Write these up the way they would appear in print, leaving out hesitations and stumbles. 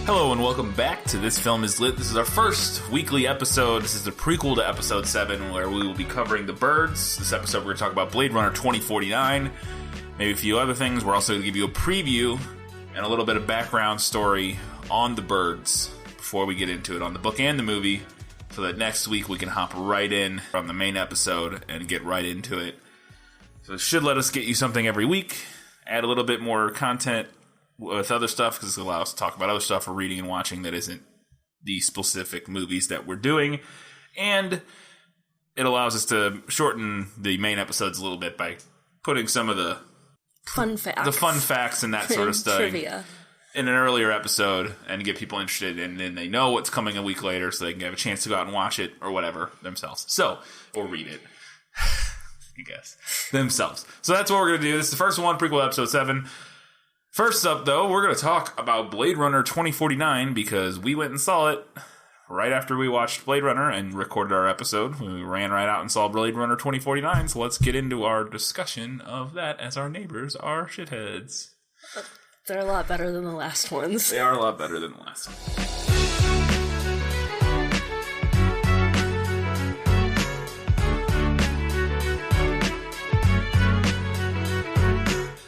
Hello and welcome back to This Film is Lit. This is our first weekly episode. This is the prequel to episode 7 where we will be covering The Birds. This episode we're going to talk about Blade Runner 2049, maybe a few other things. We're also going to give you a preview and a little bit of background story on The Birds before we get into it on the book and the movie, so that next week we can hop right in from the main episode and get right into it. So it should let us get you something every week, add a little bit more content with other stuff, because it allows us to talk about other stuff we're reading and watching that isn't the specific movies that we're doing. And it allows us to shorten the main episodes a little bit by putting some of the fun facts and that sort of stuff trivia in an earlier episode and get people interested, and then they know what's coming a week later so they can have a chance to go out and watch it or whatever themselves. So, or read it, I guess, themselves. So that's what we're going to do. This is the first one, prequel episode 7. First up, though, we're going to talk about Blade Runner 2049 because we went and saw it right after we watched Blade Runner and recorded our episode. We ran right out and saw Blade Runner 2049, so let's get into our discussion of that as our neighbors are shitheads. They're a lot better than the last ones. They are a lot better than the last ones.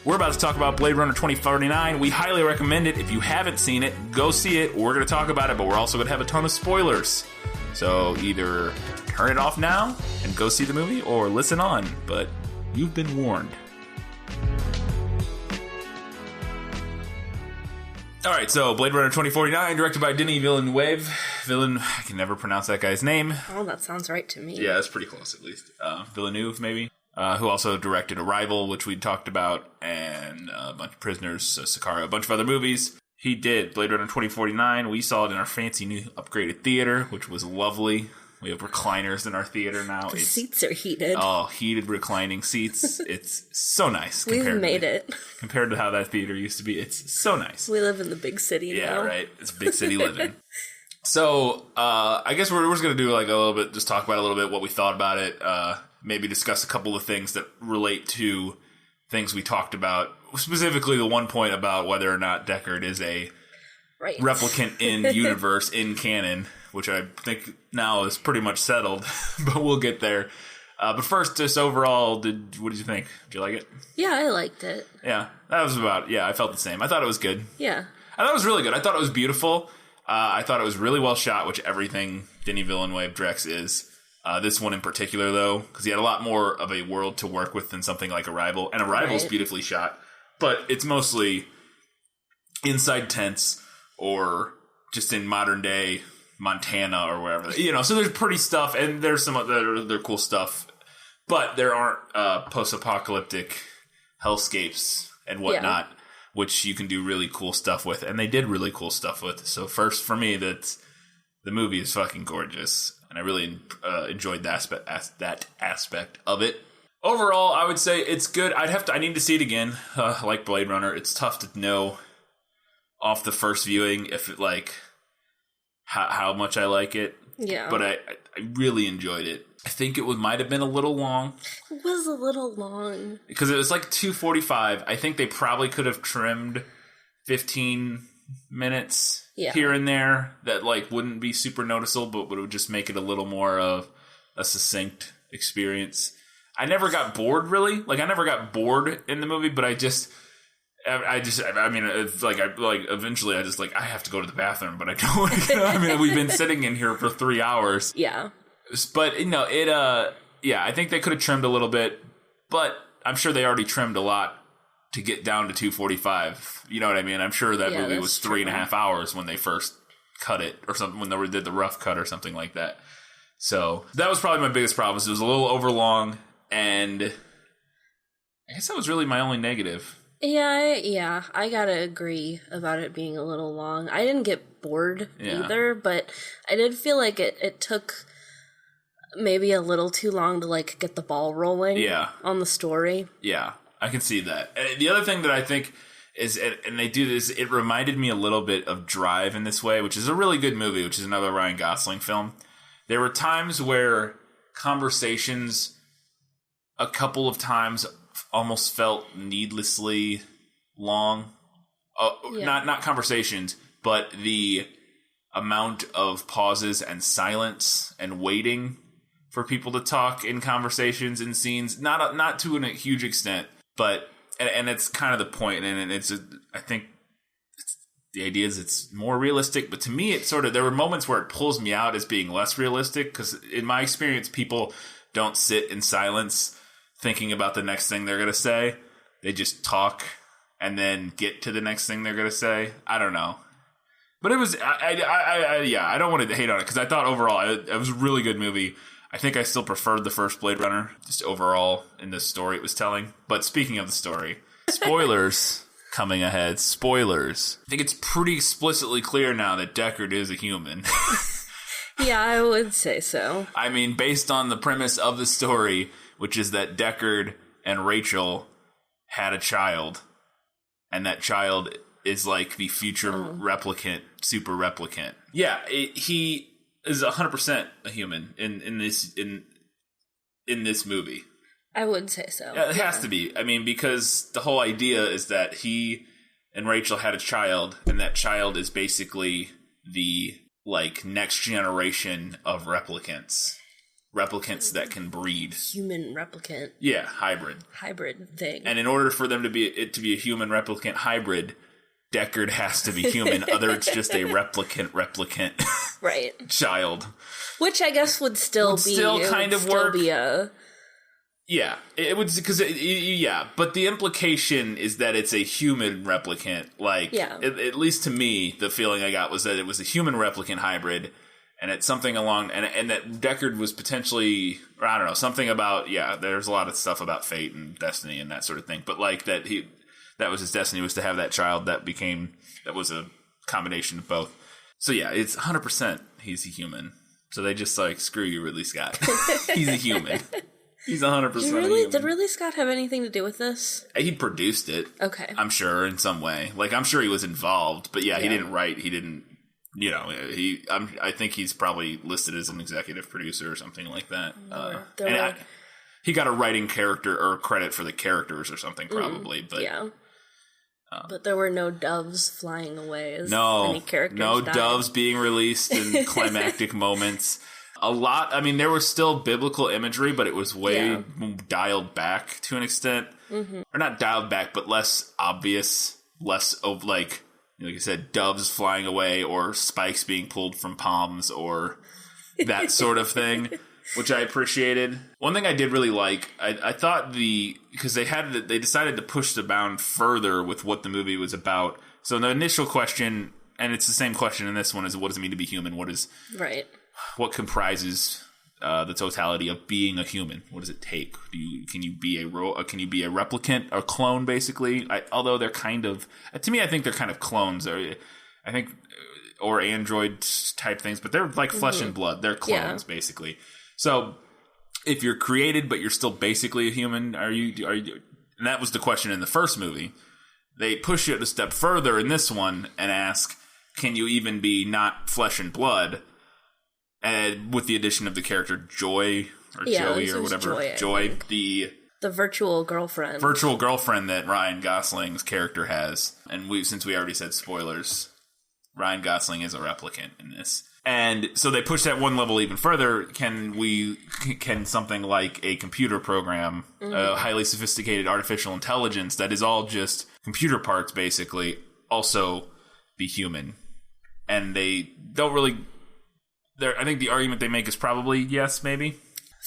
We're about to talk about Blade Runner 2049. We highly recommend it. If you haven't seen it, go see it. We're going to talk about it, but we're also going to have a ton of spoilers. So either turn it off now and go see the movie, or listen on. But you've been warned. Alright, so Blade Runner 2049, directed by Denis Villeneuve. I can never pronounce that guy's name. Oh, that sounds right to me. Yeah, that's pretty close at least. Villeneuve, maybe. Who also directed Arrival, which we talked about, and a bunch of Prisoners, Sicario, a bunch of other movies. He did Blade Runner 2049. We saw it in our fancy new upgraded theater, which was lovely. We have recliners in our theater now. The seats are heated. Oh, heated reclining seats. It's so nice. We've made it. Compared to how that theater used to be. It's so nice. We live in the big city now. Yeah, right. It's big city living. So, I guess we're just going to do like a little bit, just talk about a little bit what we thought about it. Maybe discuss a couple of things that relate to things we talked about. Specifically, the one point about whether or not Deckard is a replicant in universe, in canon, which I think now is pretty much settled, but we'll get there. But first, just overall, what did you think? Did you like it? Yeah, I liked it. Yeah, that was about, I felt the same. I thought it was good. Yeah. I thought it was really good. I thought it was beautiful. I thought it was really well shot, which everything Denis Villeneuve directs is. This one in particular, though, because he had a lot more of a world to work with than something like Arrival. And Arrival's beautifully shot, but it's mostly inside tents or just in modern day Montana or wherever. So there's pretty stuff, and there's some other cool stuff, but there aren't post-apocalyptic hellscapes and whatnot, which you can do really cool stuff with, and they did really cool stuff with. So first, for me, the movie is fucking gorgeous. And I really enjoyed that aspect of it. Overall, I would say it's good. I need to see it again. Like Blade Runner, it's tough to know off the first viewing if it how much I like it. Yeah. But I really enjoyed it. I think it might have been a little long. It was a little long because it was like 2:45. I think they probably could have trimmed 15 minutes here and there that wouldn't be super noticeable, but would just make it a little more of a succinct experience. I never got bored, really. I never got bored in the movie, but eventually I have to go to the bathroom, but I don't. We've been sitting in here for 3 hours. Yeah. But I think they could have trimmed a little bit, but I'm sure they already trimmed a lot to get down to 2:45. You know what I mean? I'm sure that movie was 3.5 hours when they first cut it or something, when they did the rough cut or something like that. So that was probably my biggest problem. It was a little overlong, and I guess that was really my only negative. Yeah, I gotta agree about it being a little long. I didn't get bored either, but I did feel like it took maybe a little too long to get the ball rolling on the story. Yeah. I can see that. And the other thing that I think is, and they do this, it reminded me a little bit of Drive in this way, which is a really good movie, which is another Ryan Gosling film. There were times where conversations a couple of times almost felt needlessly long. Not conversations, but the amount of pauses and silence and waiting for people to talk in conversations and scenes, not to a huge extent, but and it's kind of the point, and I think the idea is it's more realistic, but to me, it's sort of, there were moments where it pulls me out as being less realistic, because in my experience, people don't sit in silence thinking about the next thing they're going to say. They just talk and then get to the next thing they're going to say. I don't know. But it was, I don't want to hate on it, because I thought overall it was a really good movie. I think I still preferred the first Blade Runner, just overall in the story it was telling. But speaking of the story, spoilers coming ahead. Spoilers. I think it's pretty explicitly clear now that Deckard is a human. Yeah, I would say so. I mean, based on the premise of the story, which is that Deckard and Rachel had a child, and that child is like the future replicant, super replicant. Yeah, he is 100% a human in this movie. I would say so. Yeah, it has to be. I mean, because the whole idea is that he and Rachel had a child, and that child is basically the like next generation of replicants that can breed. Human replicant. Yeah, hybrid thing. And in order for them to be a human replicant hybrid, Deckard has to be human. Other, it's just a replicant right child, which I guess would still kind of work. Be a... Yeah, it would, because but the implication is that it's a human replicant. Like, at least to me, the feeling I got was that it was a human replicant hybrid, and it's something along, and that Deckard was potentially, or I don't know, something about, there's a lot of stuff about fate and destiny and that sort of thing, but like that was his destiny, was to have that child that was a combination of both. So yeah, it's 100% he's a human. So they just like, screw you, Ridley Scott. He's a human. He's 100% human. Did Ridley Scott have anything to do with this? He produced it. Okay. I'm sure in some way. Like, I'm sure he was involved, but he didn't write, he didn't, I think he's probably listed as an executive producer or something like that. He got a writing character or credit for the characters or something probably, but... Yeah. But there were no doves flying away as any characters died. Doves being released in climactic moments. A lot. I mean, there was still biblical imagery, but it was way dialed back to an extent. Mm-hmm. Or not dialed back, but less obvious. Less of, like I said, doves flying away or spikes being pulled from palms or that sort of thing, which I appreciated. One thing I did really like, I thought because they decided to push the bound further with what the movie was about. So the initial question, and it's the same question in this one, is what does it mean to be human? What comprises the totality of being a human? What does it take? Can you be a replicant or clone, basically? Although they're kind of, to me, I think they're kind of clones. Or android type things, but they're like flesh and blood. They're clones, basically. So if you're created, but you're still basically a human, are you? And that was the question in the first movie. They push it a step further in this one and ask, can you even be not flesh and blood? And with the addition of the character Joy or Joey or whatever, Joy, the virtual girlfriend that Ryan Gosling's character has. And since we already said spoilers, Ryan Gosling is a replicant in this. And so they push that one level even further. Can something like a computer program, a highly sophisticated artificial intelligence that is all just computer parts, basically, also be human? And they don't really... I think the argument they make is probably yes, maybe.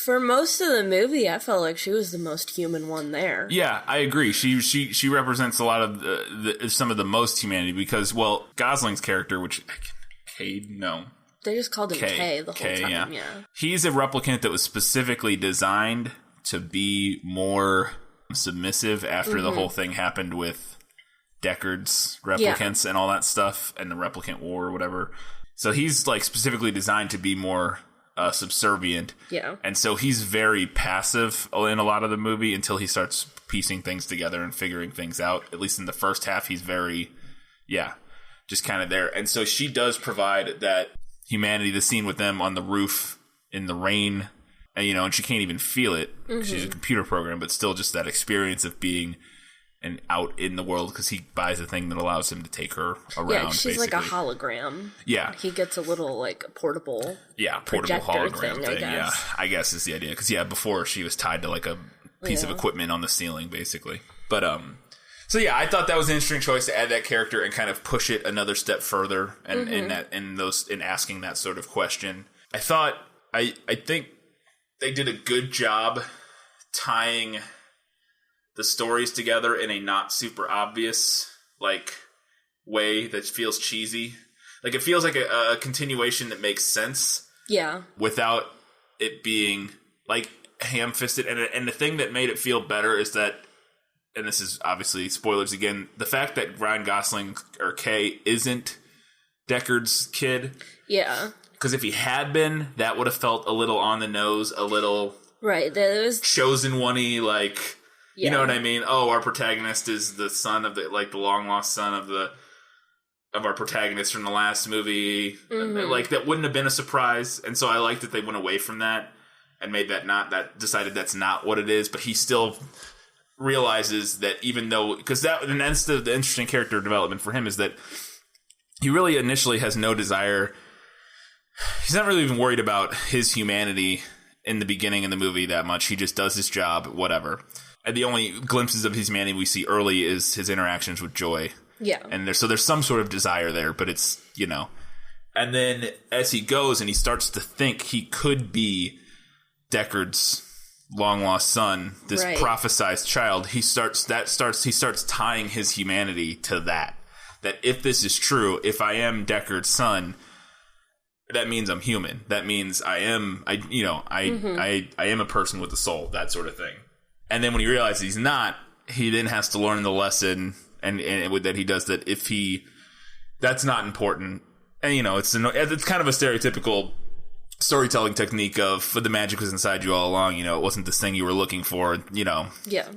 For most of the movie, I felt like she was the most human one there. Yeah, I agree. She represents a lot of some of the most humanity because, well, Gosling's character, which Cade, no, they just called him K the whole time. Yeah, he's a replicant that was specifically designed to be more submissive after the whole thing happened with Deckard's replicants and all that stuff, and the replicant war or whatever. So he's like specifically designed to be more subservient. Yeah. And so he's very passive in a lot of the movie until he starts piecing things together and figuring things out. At least in the first half, he's very, just kind of there. And so she does provide that humanity, the scene with them on the roof in the rain, and, and she can't even feel it. Mm-hmm. She's a computer program, but still just that experience of being and out in the world because he buys a thing that allows him to take her around. Yeah, she's basically. like a hologram. Yeah. He gets a little, like, portable hologram thing. I guess. Yeah, I guess is the idea. Because, before she was tied to, like, a piece of equipment on the ceiling, basically. But, so yeah, I thought that was an interesting choice to add that character and kind of push it another step further and in asking that sort of question. I think they did a good job tying the stories together in a not super obvious like way that feels cheesy. Like it feels like a continuation that makes sense. Yeah. Without it being like ham-fisted. And the thing that made it feel better is that, and this is obviously spoilers again, the fact that Ryan Gosling or Kay isn't Deckard's kid. Yeah. Because if he had been, that would have felt a little on the nose, a little chosen one-y, like, you know what I mean? Oh, our protagonist is the son of the long lost son of our protagonist from the last movie. Mm-hmm. Like that wouldn't have been a surprise, and so I like that they went away from that and made that decided that's not what it is. But he still realizes that even though that's the interesting character development for him is that he really initially has no desire. He's not really even worried about his humanity in the beginning of the movie that much. He just does his job, whatever. And the only glimpses of his humanity we see early is his interactions with Joy. Yeah. And there's some sort of desire there, but it's, And then as he goes and he starts to think he could be Deckard's long-lost son, this prophesized child, he starts tying his humanity to that. That if this is true, if I am Deckard's son, that means I'm human. That means I am a person with a soul, that sort of thing. And then when he realizes he's not, he then has to learn the lesson and that he does that that's not important. And, it's kind of a stereotypical storytelling technique of the magic was inside you all along, it wasn't this thing you were looking for, Yeah.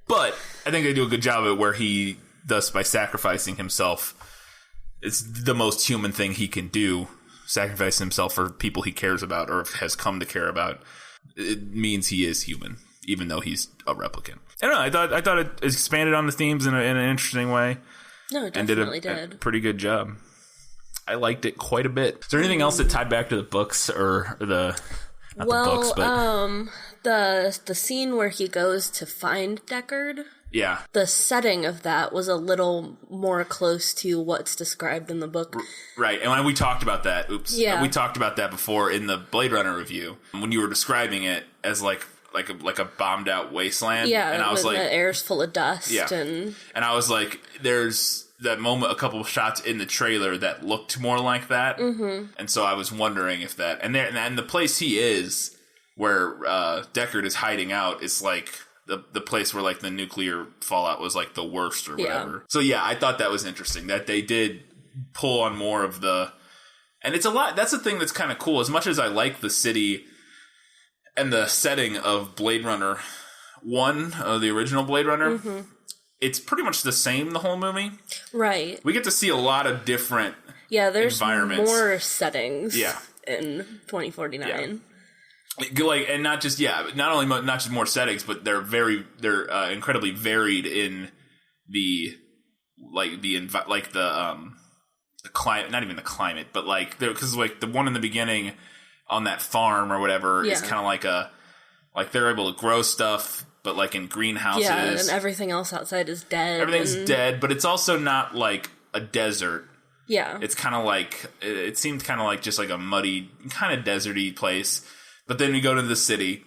But I think they do a good job of it where he, thus by sacrificing himself, it's the most human thing he can do. Sacrifice himself for people he cares about or has come to care about. It means he is human, even though he's a replicant. I don't know. I thought it expanded on the themes in an interesting way. No, it definitely did. A pretty good job. I liked it quite a bit. Is there anything else that tied back to the books or the scene where he goes to find Deckard? Yeah. The setting of that was a little more close to what's described in the book. Right. And when we talked about that, we talked about that before in the Blade Runner review, when you were describing it as like a bombed out wasteland. Yeah. And I was like, the air's full of dust. Yeah. And I was like, there's that moment, a couple of shots in the trailer that looked more like that. Mm-hmm. And so I was wondering if that, and the place he is where Deckard is hiding out is like the place where like the nuclear fallout was like the worst or whatever. So yeah, I thought that was interesting that they did pull on more of and it's a lot. That's the thing that's kind of cool. As much as I like the city and the setting of Blade Runner 1, the original Blade Runner, mm-hmm. It's pretty much the same the whole movie. Right. We get to see a lot of different there's environments. More settings in 2049. Yeah. And not just not just more settings, but they're incredibly varied in the climate, not even the climate, but because like the one in the beginning on that farm or whatever is kind of like they're able to grow stuff, but like in greenhouses. Yeah, and everything else outside is dead. Everything's dead, but it's also not like a desert. Yeah. It's kind of like, it seemed kind of like just like a muddy, kind of deserty place. But then we go to the city,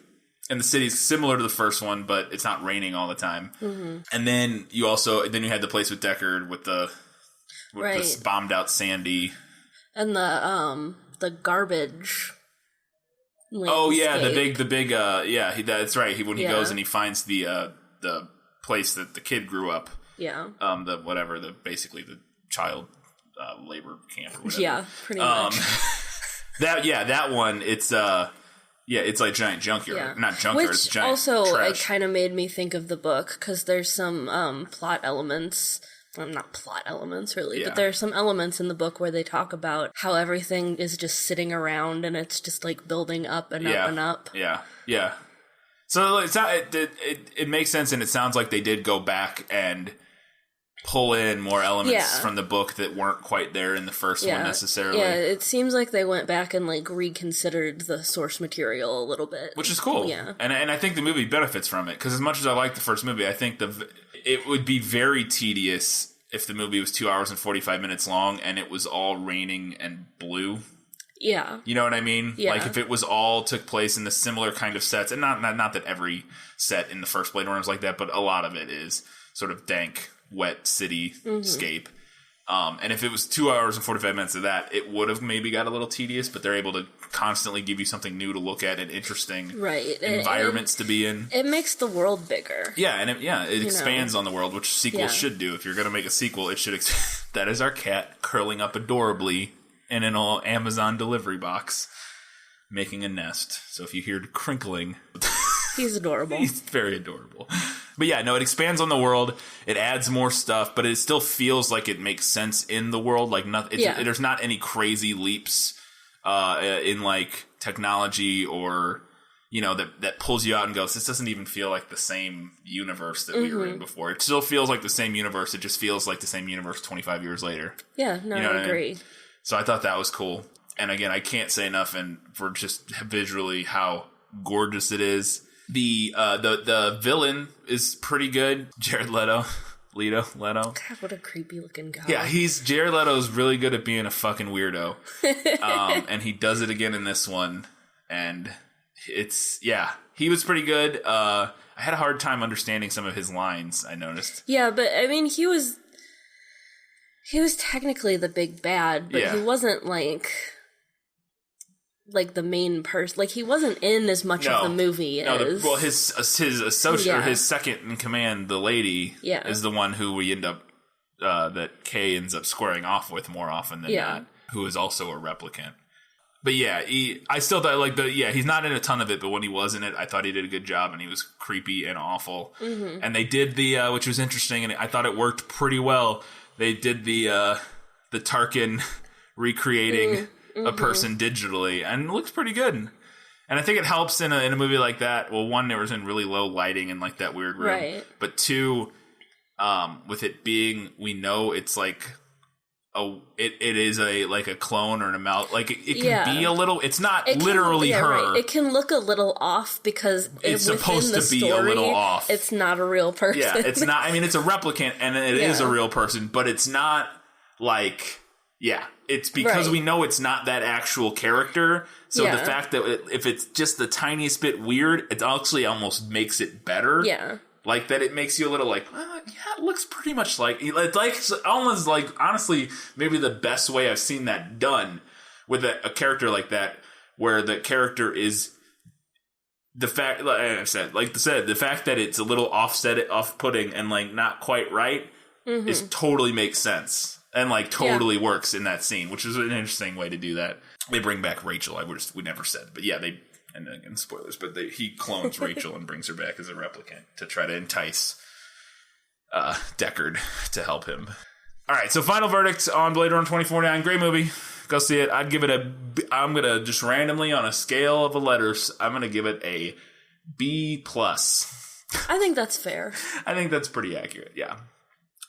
and the city's similar to the first one, but it's not raining all the time. Mm-hmm. And then you had the place with Deckard with this bombed out Sandy. And the garbage. Oh yeah, the big that's right. When he goes and he finds the place that the kid grew up. Yeah. Basically the child labor camp or whatever. Yeah, pretty much. that one, it's it's like giant junkyard. Yeah. Not junkyard, it's giant also trash. It kind of made me think of the book because there's some plot elements. Well, not plot elements, really, but there's some elements in the book where they talk about how everything is just sitting around and it's just like building up and up and up. Yeah, yeah. So it makes sense, and it sounds like they did go back and pull in more elements from the book that weren't quite there in the first one necessarily. Yeah, it seems like they went back and like reconsidered the source material a little bit, which is cool. Yeah, and I think the movie benefits from it because as much as I like the first movie, I think it would be very tedious if the movie was 2 hours and 45 minutes long and it was all raining and blue. Yeah, you know what I mean. Yeah. Like if it was all took place in the similar kind of sets, and not that every set in the first Blade Runner is like that, but a lot of it is sort of dank, wet cityscape. And if it was 2 hours and 45 minutes of that, it would have maybe got a little tedious, but they're able to constantly give you something new to look at and interesting environments to be in. It makes the world bigger. Yeah, and it expands on the world, which sequels should do. If you're going to make a sequel, it should that is our cat curling up adorably in an old Amazon delivery box, making a nest. So if you hear crinkling... He's adorable. He's very adorable. But yeah, no, it expands on the world. It adds more stuff, but it still feels like it makes sense in the world. Like nothing, there's not any crazy leaps in like technology or that pulls you out and goes, this doesn't even feel like the same universe that we were in before. It still feels like the same universe. It just feels like the same universe 25 years later. Yeah, no, I agree. I mean? So I thought that was cool. And again, I can't say enough for just visually how gorgeous it is. The villain is pretty good. Jared Leto. God, what a creepy looking guy. Yeah, Jared Leto's really good at being a fucking weirdo. And he does it again in this one. And he was pretty good. I had a hard time understanding some of his lines, I noticed. Yeah, but I mean, he was technically the big bad, but he wasn't like the main person. Like, he wasn't in as much of the movie as... Well, his associate, or his second in command, the lady, is the one who we end up... that Kay ends up squaring off with more often than not, who is also a replicant. But yeah, I still thought, he's not in a ton of it, but when he was in it, I thought he did a good job, and he was creepy and awful. Mm-hmm. And they did which was interesting, and I thought it worked pretty well. They did the Tarkin recreating... a person digitally, and it looks pretty good. And I think it helps in a movie like that. Well, one, it was in really low lighting and like that weird room. Right. But two, with it being, we know it's like it is a clone or an amalgam. Like it can be a little. It's not literally her. Right. It can look a little off because it's supposed to be a little off. It's not a real person. Yeah, it's not. I mean, it's a replicant, and it is a real person, but it's not like. Yeah, it's because we know it's not that actual character. So the fact that if it's just the tiniest bit weird, it actually almost makes it better. Yeah. Like that it makes you a little like, it looks pretty much like almost like, honestly, maybe the best way I've seen that done with a character like that, where the character is the fact, like I said, the fact that it's a little off-putting and like not quite right is totally makes sense. And totally works in that scene, which is an interesting way to do that. They bring back Rachel. We never said, but yeah, and again, spoilers, but he clones Rachel and brings her back as a replicant to try to entice Deckard to help him. All right, so final verdict on Blade Runner 2049. Great movie. Go see it. I'd give it I'm going to just randomly on a scale of letters, I'm going to give it a B+. I think that's fair. I think that's pretty accurate, yeah.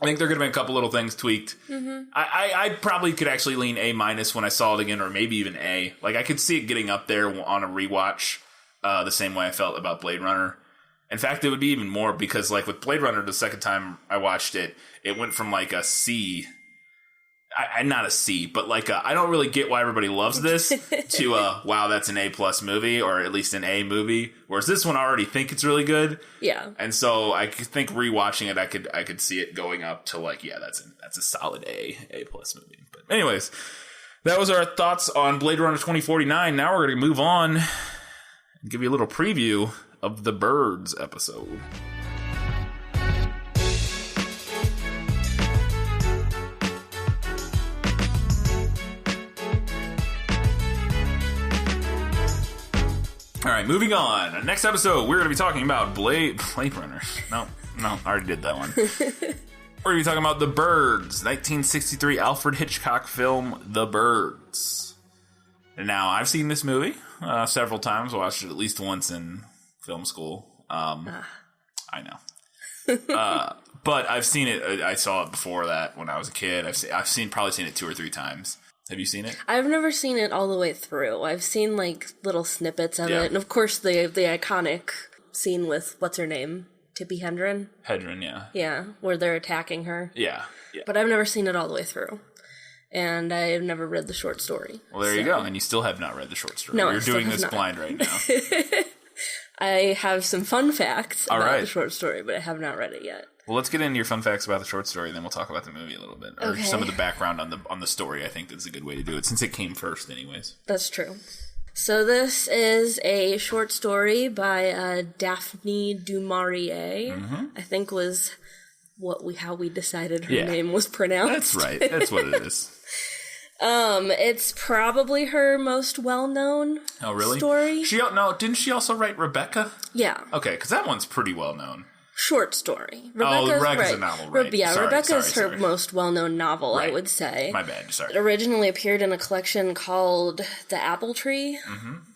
I think there could have been a couple little things tweaked. Mm-hmm. I probably could actually lean A- when I saw it again, or maybe even A. Like, I could see it getting up there on a rewatch the same way I felt about Blade Runner. In fact, it would be even more because, with Blade Runner, the second time I watched it, it went from, a C... not a C, but I don't really get why everybody loves this to wow, that's an A+ movie, or at least an A movie. Whereas this one, I already think it's really good. Yeah. And so I think rewatching it, I could see it going up to that's a solid A+ movie. But anyways, that was our thoughts on Blade Runner 2049. Now we're going to move on and give you a little preview of the Birds episode. All right, moving on. Next episode, we're going to be talking about Blade Runner. No, I already did that one. We're going to be talking about The Birds, 1963 Alfred Hitchcock film, The Birds. And now, I've seen this movie several times. I watched it at least once in film school. I know. But I've seen it. I saw it before that when I was a kid. I've probably seen it 2 or 3 times. Have you seen it? I've never seen it all the way through. I've seen like little snippets of it, and of course the iconic scene with what's her name, Tippi Hedren. Hedren, yeah. Yeah, where they're attacking her. Yeah. But I've never seen it all the way through. And I have never read the short story. Well, there you go. And you still have not read the short story. No, You're doing this blind right now. I have some fun facts about the short story, but I have not read it yet. Well, let's get into your fun facts about the short story, and then we'll talk about the movie a little bit. Or some of the background on the story. I think that's a good way to do it, since it came first anyways. That's true. So this is a short story by Daphne du Maurier, I think was how we decided her name was pronounced. That's right. That's what it is. It's probably her most well-known story. Didn't she also write Rebecca? Yeah. Okay, because that one's pretty well-known. Short story. Rebecca's a novel, right? Rebecca's her most well-known novel, I would say. My bad, sorry. It originally appeared in a collection called The Apple Tree,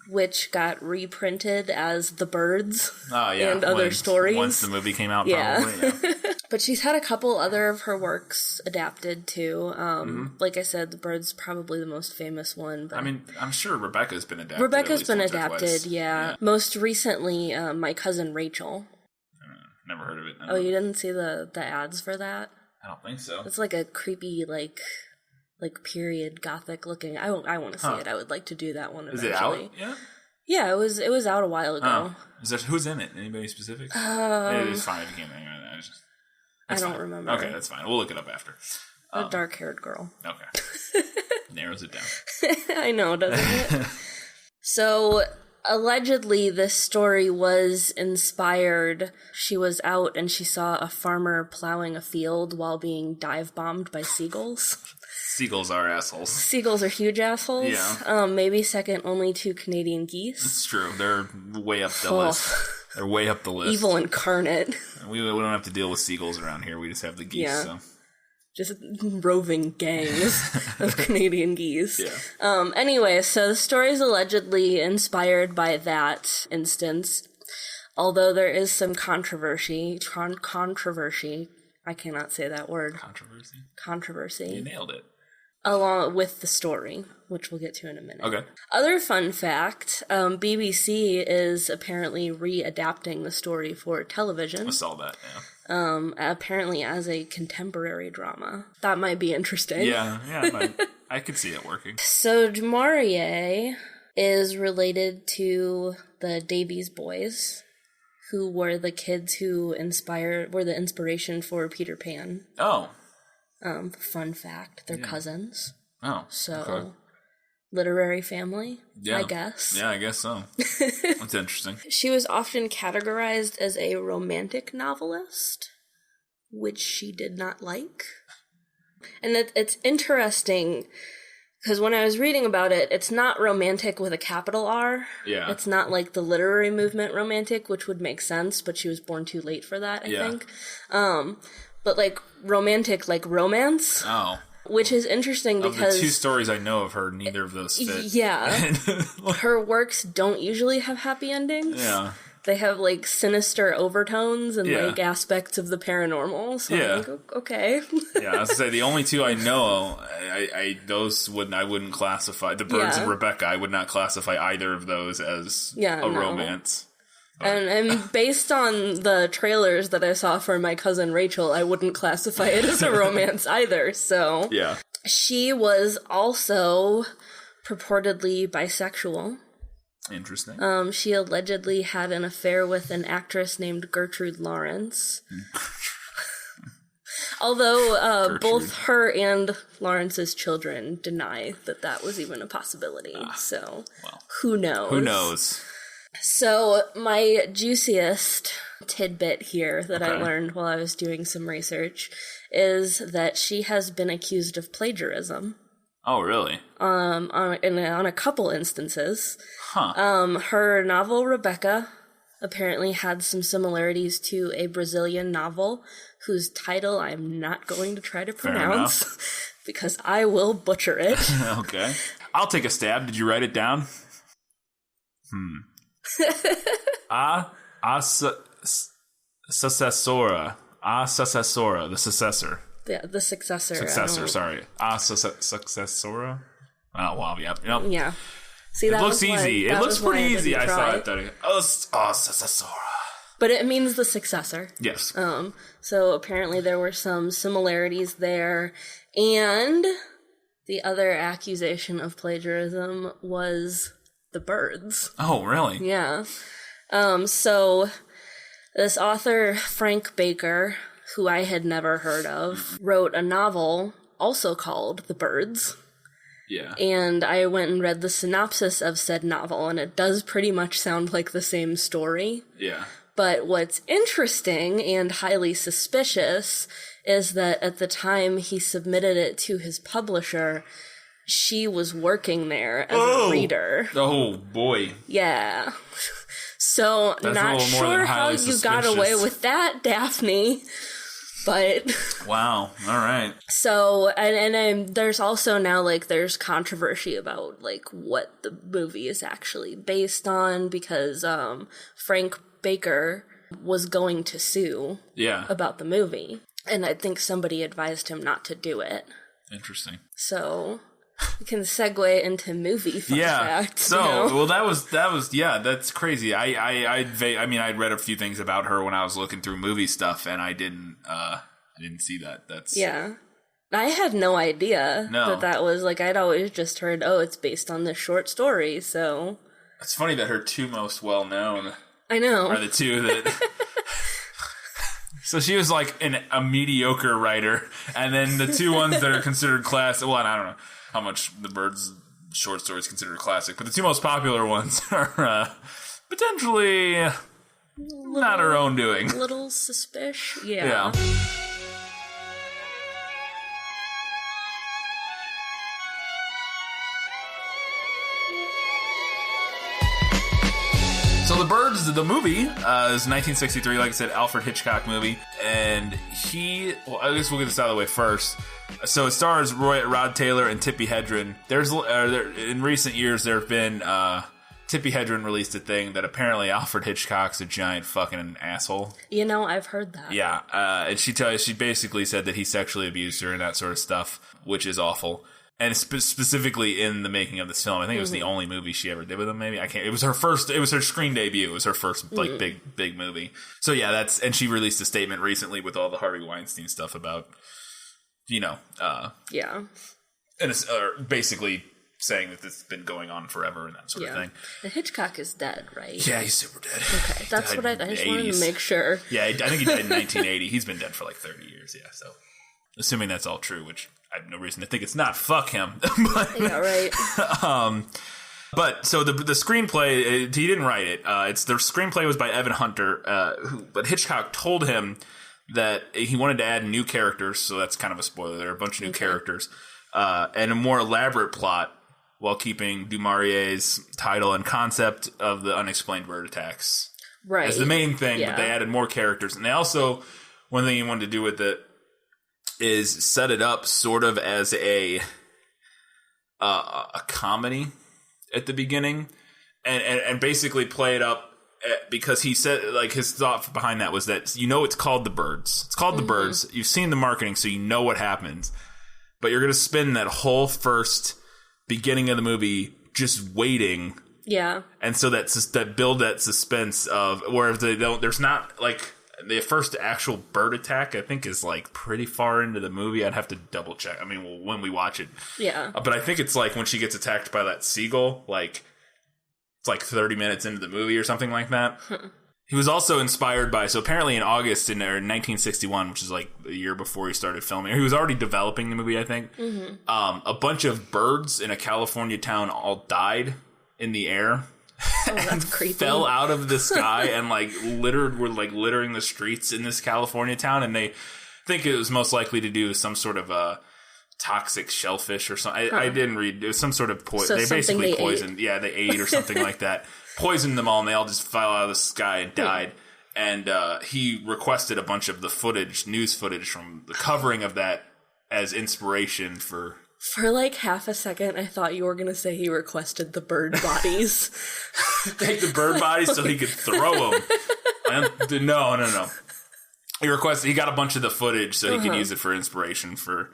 which got reprinted as The Birds and Other Stories. Once the movie came out, probably. Yeah. But she's had a couple other of her works adapted, too. Like I said, The Bird's probably the most famous one. But I mean, I'm sure Rebecca's been adapted. Rebecca's been adapted, yeah. Most recently, My Cousin Rachel. Never heard of it. Oh, you didn't see the ads for that? I don't think so. It's like a creepy, like period gothic looking. I want to see it. I would like to do that one eventually. Is it out? Yeah. Yeah, it was out a while ago. Who's in it? Anybody specific? It's fine if you can't think of it. I don't remember. Okay, that's fine. We'll look it up after. A dark-haired girl. Okay. Narrows it down. I know, doesn't it? So, allegedly, this story was inspired. She was out and she saw a farmer plowing a field while being dive-bombed by seagulls. Seagulls are assholes. Seagulls are huge assholes. Yeah. Maybe second only to Canadian geese. It's true. They're way up the list. They're way up the list. Evil incarnate. We don't have to deal with seagulls around here. We just have the geese. Yeah. So. Just roving gangs of Canadian geese. Yeah. Anyway, so the story is allegedly inspired by that instance. Although there is some controversy. I cannot say that word. Controversy. You nailed it. Along with the story, which we'll get to in a minute. Okay. Other fun fact, BBC is apparently readapting the story for television. I saw that, yeah. Apparently as a contemporary drama. That might be interesting. Yeah, I could see it working. So du Maurier is related to the Davies boys, who were the kids who were the inspiration for Peter Pan. Oh. Fun fact, they're cousins. Oh, so literary family, I guess. Yeah, I guess so. That's interesting. She was often categorized as a romantic novelist, which she did not like. And it's interesting, because when I was reading about it, it's not romantic with a capital R. Yeah. It's not like the literary movement romantic, which would make sense, but she was born too late for that, I think. But like romantic, like romance. Oh. Which is interesting because... Of the 2 stories I know of her, neither of those fit. Yeah. Her works don't usually have happy endings. Yeah. They have like sinister overtones and like aspects of the paranormal. So I'm like, okay. Yeah, I was gonna say the only 2 I know, I wouldn't classify. The Birds and Rebecca, I would not classify either of those as a romance. And based on the trailers that I saw for My Cousin Rachel, I wouldn't classify it as a romance either, so... Yeah. She was also purportedly bisexual. Interesting. She allegedly had an affair with an actress named Gertrude Lawrence. Although both her and Lawrence's children deny that was even a possibility, so who knows? Who knows? So, my juiciest tidbit here that I learned while I was doing some research is that she has been accused of plagiarism. Oh, really? On a couple instances. Huh. Her novel, Rebecca, apparently had some similarities to a Brazilian novel whose title I'm not going to try to pronounce because I will butcher it. Okay. I'll take a stab. Did you write it down? Successora. Successora. The successor. Yeah, the successor. Sorry. Successora? Oh, wow. Yep. Yeah. See, it looks easy. It looks pretty easy. I saw it. Successora. But it means the successor. Yes. So apparently there were some similarities there. And the other accusation of plagiarism was the birds. Oh, really? Yeah. So this author, Frank Baker, who I had never heard of, wrote a novel also called The Birds. Yeah. And I went and read the synopsis of said novel, and it does pretty much sound like the same story. Yeah. But what's interesting and highly suspicious is that at the time he submitted it to his publisher, she was working there as a reader. Oh, boy. Yeah. So, that's not sure how you got away with that, Daphne. But wow, all right. So, and there's also now, like, there's controversy about, like, what the movie is actually based on, because Frank Baker was going to sue about the movie. And I think somebody advised him not to do it. Interesting. So we can segue into movie fun facts. So, well, that was that's crazy. I mean, I'd read a few things about her when I was looking through movie stuff, and I didn't see that. That's I had no idea that was, like, I'd always just heard, it's based on this short story. So it's funny that her two most well known, I know, are the two that. So she was like a mediocre writer, and then the two ones that are considered classic. Well, I don't know how much the Birds short story is considered classic, but the two most popular ones are potentially not her own doing. Little suspicious, yeah. So The Birds, the movie, is 1963, like I said, Alfred Hitchcock movie. And I guess we'll get this out of the way first. So it stars Rod Taylor and Tippi Hedren. In recent years, there have been, Tippi Hedren released a thing that apparently Alfred Hitchcock's a giant fucking asshole. You know, I've heard that. Yeah, and she basically said that he sexually abused her and that sort of stuff, which is awful. And specifically in the making of this film, I think it was the only movie she ever did with him. Maybe it was her screen debut. It was her first big movie. So yeah, and she released a statement recently with all the Harvey Weinstein stuff about, and it's basically saying that this has been going on forever and that sort of thing. And Hitchcock is dead, right? Yeah, he's super dead. Okay, that's what I just wanted to make sure. Yeah, I think he died in 1980. He's been dead for like 30 years. Yeah, so assuming that's all true, which I have no reason to think it's not. Fuck him. Yeah, right. But so the screenplay, he didn't write it. The screenplay was by Evan Hunter, but Hitchcock told him that he wanted to add new characters. So that's kind of a spoiler. There are a bunch of new characters and a more elaborate plot, while keeping Du Maurier's title and concept of the unexplained bird attacks as the main thing. But they added more characters, and they also, one thing he wanted to do with it is set it up sort of as a comedy at the beginning, and basically play it up because he said, like, his thought behind that was that, it's called The Birds. It's called The Birds. You've seen the marketing, so you know what happens. But you're going to spend that whole first beginning of the movie just waiting. Yeah. And so that build that suspense of where there's not, like, the first actual bird attack, I think, is like pretty far into the movie. I'd have to double check. I mean, when we watch it. Yeah. But I think it's like when she gets attacked by that seagull, like it's like 30 minutes into the movie or something like that. He was also inspired by, so apparently in August in 1961, which is like the year before he started filming, he was already developing the movie, I think. A bunch of birds in a California town all died in the air. Oh, that's creepy. Fell out of the sky and were littering the streets in this California town, and they think it was most likely to do some sort of a toxic shellfish or something. I didn't read. It was some sort of poison. They basically poisoned. Yeah, they ate or something like that. Poisoned them all, and they all just fell out of the sky and died. And he requested a bunch of the news footage from the covering of that as inspiration for. For like half a second, I thought you were going to say he requested the bird bodies. Take the bird bodies so he could throw them. No. He got a bunch of the footage so he could use it for inspiration for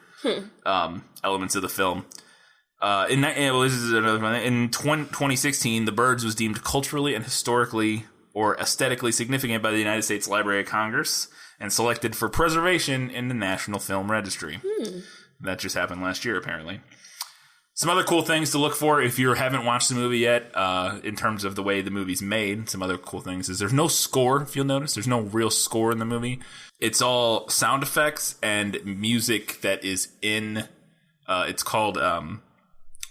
elements of the film. In 2016, The Birds was deemed culturally and historically or aesthetically significant by the United States Library of Congress and selected for preservation in the National Film Registry. That just happened last year, apparently. Some other cool things to look for if you haven't watched the movie yet, in terms of the way the movie's made. Some other cool things is there's no score, if you'll notice. There's no real score in the movie. It's all sound effects and music that is in, it's called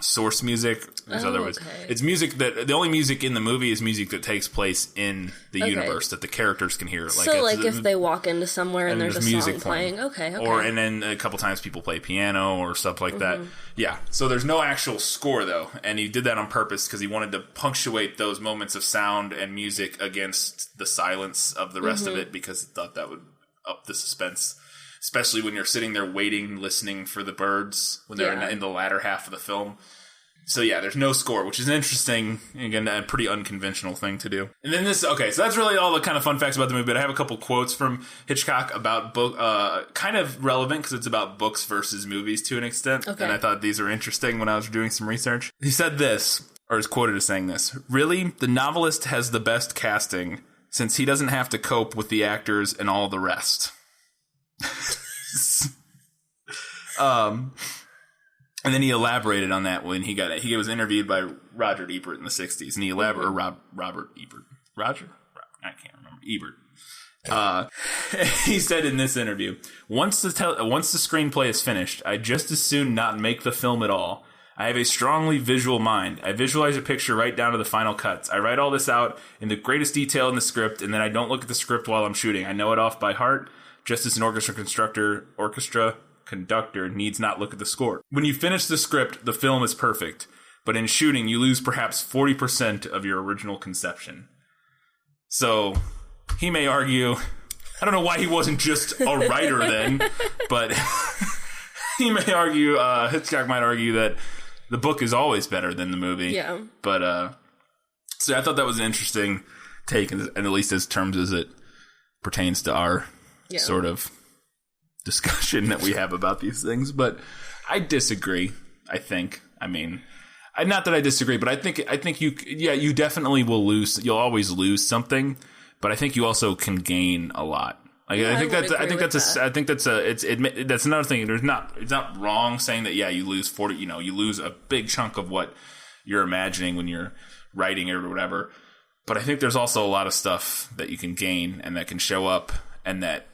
source music. There's other ways. Okay. It's music that, the only music in the movie is music that takes place in the universe that the characters can hear. If they walk into somewhere and there's a music song playing. Okay. And then a couple times people play piano or stuff like that. Yeah. So there's no actual score though. And he did that on purpose because he wanted to punctuate those moments of sound and music against the silence of the rest of it because he thought that would up the suspense. Especially when you're sitting there waiting, listening for the birds when they're in the latter half of the film. So yeah, there's no score, which is interesting. Again, a pretty unconventional thing to do. And then so that's really all the kind of fun facts about the movie. But I have a couple quotes from Hitchcock about book, kind of relevant because it's about books versus movies to an extent. Okay. And I thought these are interesting when I was doing some research. He said this, or is quoted as saying this: "Really, the novelist has the best casting since he doesn't have to cope with the actors and all the rest." And then he elaborated on that when he was interviewed by Roger Ebert in the 60s, and he elaborated, Robert Ebert. Roger? I can't remember. Ebert. He said in this interview, once the screenplay is finished, I'd just as soon not make the film at all. I have a strongly visual mind. I visualize a picture right down to the final cuts. I write all this out in the greatest detail in the script, and then I don't look at the script while I'm shooting. I know it off by heart, just as an orchestra conductor needs not look at the score. When you finish the script, the film is perfect, but in shooting, you lose perhaps 40% of your original conception. So, he may argue, I don't know why he wasn't just a writer then, but he may argue, Hitchcock might argue that the book is always better than the movie. Yeah. But, so I thought that was an interesting take, and at least as terms as it pertains to our sort of discussion that we have about these things. But I disagree, I think. I mean, not that I disagree, but I think you definitely will lose. You'll always lose something, but I think you also can gain a lot. Like, I think that's another thing. It's not wrong saying that, you lose 40, you lose a big chunk of what you're imagining when you're writing it or whatever. But I think there's also a lot of stuff that you can gain and that can show up and that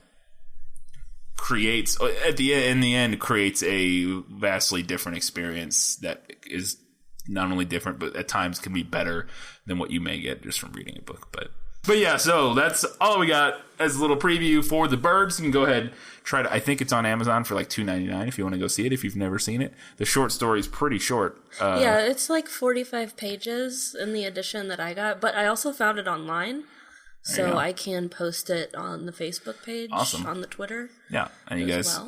creates in the end creates a vastly different experience that is not only different but at times can be better than what you may get just from reading a book. But yeah, so that's all we got as a little preview for The Birds. You can go ahead, try to, I think it's on Amazon for like $2.99 if you want to go see it if you've never seen it. The short story is pretty short. It's like 45 pages in the edition that I got, but I also found it online. So I can post it on the Facebook page, on the Twitter. Yeah, and you guys,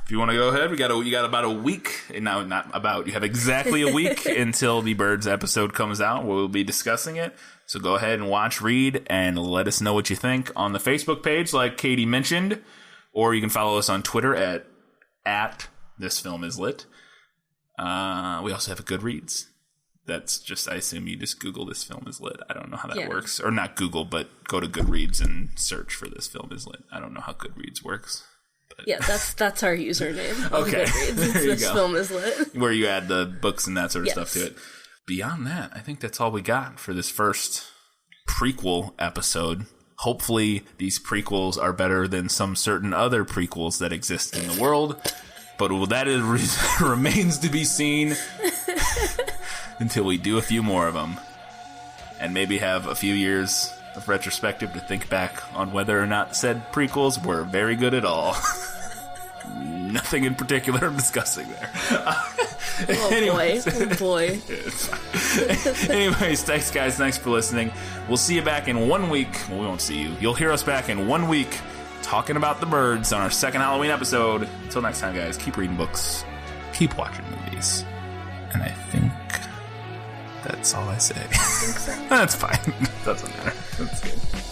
if you want to go ahead, you got about a week. No, not about. You have exactly a week until the Birds episode comes out, where we'll be discussing it. So go ahead and watch, read, and let us know what you think on the Facebook page, like Katie mentioned, or you can follow us on Twitter at This Film Is Lit. We also have a Goodreads. That's just, I assume you just Google This Film Is Lit. I don't know how that works. Or not Google, but go to Goodreads and search for This Film Is Lit. I don't know how Goodreads works. But. Yeah, that's our username. Okay. There you This go. Film Is Lit. Where you add the books and that sort of stuff to it. Beyond that, I think that's all we got for this first prequel episode. Hopefully, these prequels are better than some certain other prequels that exist in the world. But that remains to be seen. Until we do a few more of them. And maybe have a few years of retrospective to think back on whether or not said prequels were very good at all. Nothing in particular I'm discussing there. Oh boy. Anyways, thanks guys. Thanks for listening. We'll see you back in 1 week. Well, we won't see you. You'll hear us back in 1 week talking about The Birds on our second Halloween episode. Until next time, guys, keep reading books. Keep watching movies. And I think that's all I say. I think so. That's fine. Doesn't matter. That's good.